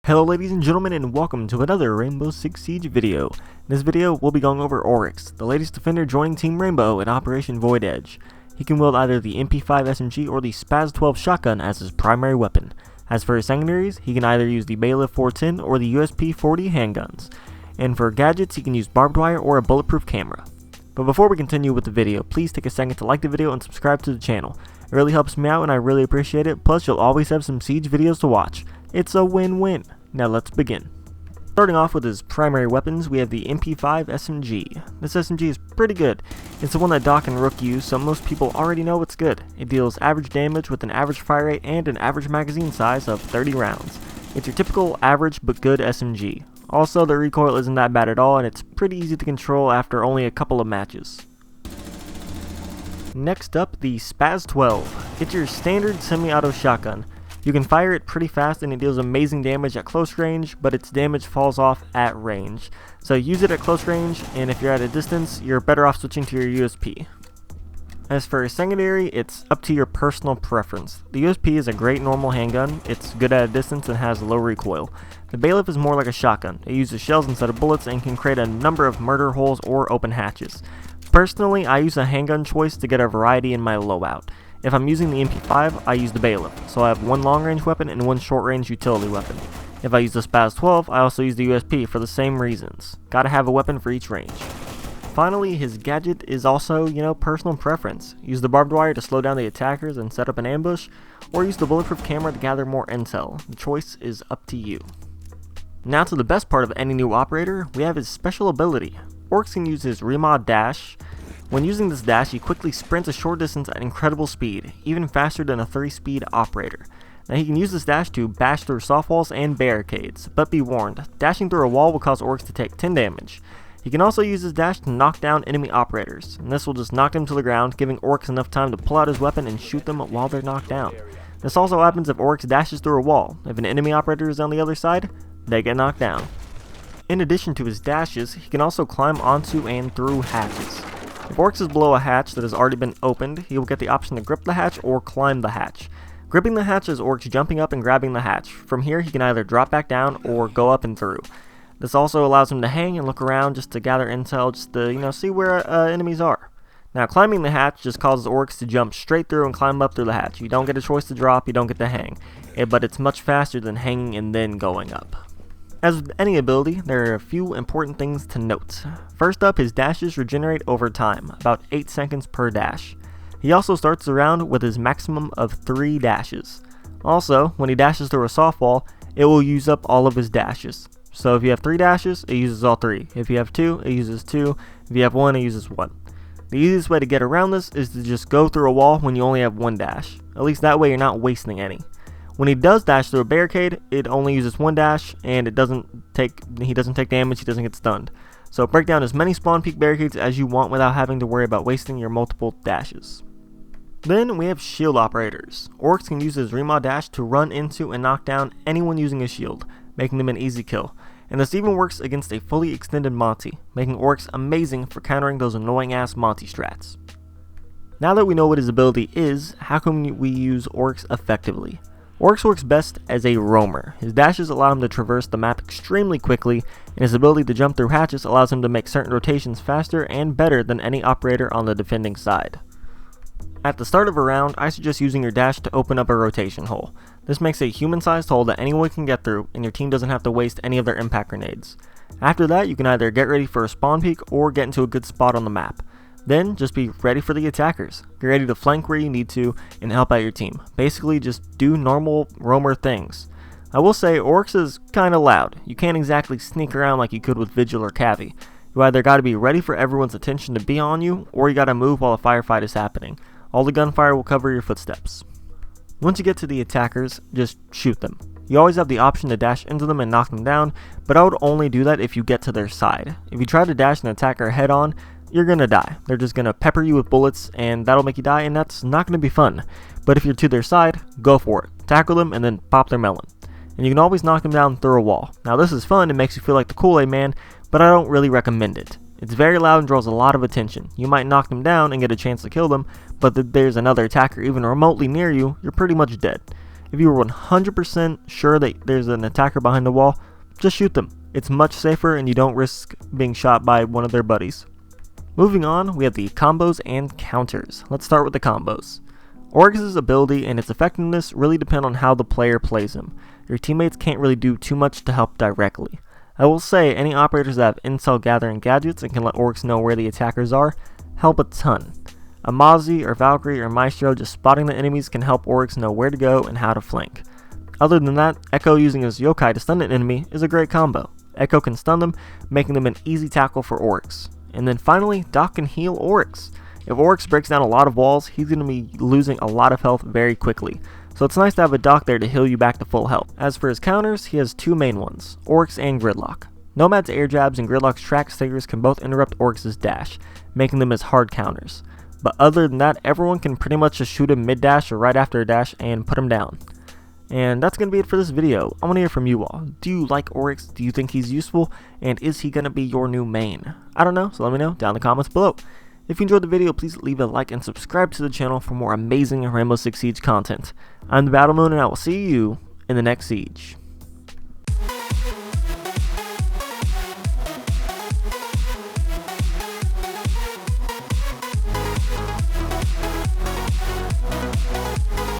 Hello ladies and gentlemen, and welcome to another Rainbow Six Siege video. In this video, we'll be going over Oryx, the latest defender joining Team Rainbow in Operation Void Edge. He can wield either the MP5 SMG or the Spaz 12 shotgun as his primary weapon. As for his secondaries, he can either use the Bailiff 410 or the USP 40 handguns. And for gadgets, he can use barbed wire or a bulletproof camera. But before we continue with the video, please take a second to like the video and subscribe to the channel. It really helps me out and I really appreciate it, plus you'll always have some Siege videos to watch. It's a win-win. Now let's begin. Starting off with his primary weapons, we have the MP5 SMG. This SMG is pretty good. It's the one that Doc and Rook use, so most people already know it's good. It deals average damage with an average fire rate and an average magazine size of 30 rounds. It's your typical average but good SMG. Also, the recoil isn't that bad at all, and it's pretty easy to control after only a couple of matches. Next up, the Spaz 12. It's your standard semi-auto shotgun. You can fire it pretty fast and it deals amazing damage at close range, but its damage falls off at range. So use it at close range, and if you're at a distance, you're better off switching to your USP. As for a secondary, it's up to your personal preference. The USP is a great normal handgun, it's good at a distance and has low recoil. The Bailiff is more like a shotgun. It uses shells instead of bullets and can create a number of murder holes or open hatches. Personally, I use a handgun choice to get a variety in my loadout. If I'm using the MP5, I use the Bailiff, so I have one long-range weapon and one short-range utility weapon. If I use the Spaz 12, I also use the USP for the same reasons. Gotta have a weapon for each range. Finally, his gadget is also, personal preference. Use the barbed wire to slow down the attackers and set up an ambush, or use the bulletproof camera to gather more intel. The choice is up to you. Now to the best part of any new operator, we have his special ability. Oryx can use his remod dash. When using this dash, he quickly sprints a short distance at incredible speed, even faster than a 3-speed operator. Now he can use this dash to bash through soft walls and barricades, but be warned, dashing through a wall will cause Oryx to take 10 damage. He can also use his dash to knock down enemy operators, and this will just knock them to the ground, giving Oryx enough time to pull out his weapon and shoot them while they're knocked down. This also happens if Oryx dashes through a wall. If an enemy operator is on the other side, they get knocked down. In addition to his dashes, he can also climb onto and through hatches. If Oryx is below a hatch that has already been opened, he will get the option to grip the hatch or climb the hatch. Gripping the hatch is Oryx jumping up and grabbing the hatch. From here, he can either drop back down or go up and through. This also allows him to hang and look around just to gather intel, just to, see where enemies are. Now, climbing the hatch just causes Oryx to jump straight through and climb up through the hatch. You don't get a choice to drop, you don't get to hang. But it's much faster than hanging and then going up. As with any ability, there are a few important things to note. First up, his dashes regenerate over time, about 8 seconds per dash. He also starts the round with his maximum of 3 dashes. Also, when he dashes through a softball, it will use up all of his dashes. So if you have 3 dashes, it uses all 3. If you have 2, it uses 2. If you have 1, it uses 1. The easiest way to get around this is to just go through a wall when you only have 1 dash. At least that way you're not wasting any. When he does dash through a barricade, it only uses 1 dash, and he doesn't take damage, he doesn't get stunned. So break down as many spawn peak barricades as you want without having to worry about wasting your multiple dashes. Then we have shield operators. Oryx can use his remod dash to run into and knock down anyone using a shield, making them an easy kill. And this even works against a fully extended Monty, making Oryx amazing for countering those annoying ass Monty strats. Now that we know what his ability is, how can we use Oryx effectively? Oryx works best as a roamer. His dashes allow him to traverse the map extremely quickly, and his ability to jump through hatches allows him to make certain rotations faster and better than any operator on the defending side. At the start of a round, I suggest using your dash to open up a rotation hole. This makes a human-sized hole that anyone can get through, and your team doesn't have to waste any of their impact grenades. After that, you can either get ready for a spawn peek or get into a good spot on the map. Then, just be ready for the attackers. Get ready to flank where you need to and help out your team. Basically, just do normal roamer things. I will say, Oryx is kinda loud. You can't exactly sneak around like you could with Vigil or Cavi. You either gotta be ready for everyone's attention to be on you, or you gotta move while a firefight is happening. All the gunfire will cover your footsteps. Once you get to the attackers, just shoot them. You always have the option to dash into them and knock them down, but I would only do that if you get to their side. If you try to dash an attacker head on, you're gonna die. They're just gonna pepper you with bullets and that'll make you die, and that's not gonna be fun. But if you're to their side, go for it. Tackle them and then pop their melon. And you can always knock them down through a wall. Now this is fun, it makes you feel like the Kool-Aid man, but I don't really recommend it. It's very loud and draws a lot of attention. You might knock them down and get a chance to kill them, but if there's another attacker even remotely near you, you're pretty much dead. If you are 100% sure that there's an attacker behind the wall, just shoot them. It's much safer and you don't risk being shot by one of their buddies. Moving on, we have the combos and counters. Let's start with the combos. Oryx's ability and its effectiveness really depend on how the player plays him. Your teammates can't really do too much to help directly. I will say any operators that have intel gathering gadgets and can let Oryx know where the attackers are help a ton. A Mozzie or Valkyrie or Maestro just spotting the enemies can help Oryx know where to go and how to flank. Other than that, Echo using his yokai to stun an enemy is a great combo. Echo can stun them, making them an easy tackle for Oryx. And then finally, Doc can heal Oryx. If Oryx breaks down a lot of walls, he's going to be losing a lot of health very quickly. So it's nice to have a Doc there to heal you back to full health. As for his counters, he has two main ones, Oryx and Gridlock. Nomad's air jabs and Gridlock's track stickers can both interrupt Oryx's dash, making them as hard counters. But other than that, everyone can pretty much just shoot him mid-dash or right after a dash and put him down. And that's going to be it for this video. I want to hear from you all. Do you like Oryx? Do you think he's useful? And is he going to be your new main? I don't know, so let me know down in the comments below. If you enjoyed the video, please leave a like and subscribe to the channel for more amazing Rainbow Six Siege content. I'm the Battle Moon, and I will see you in the next siege.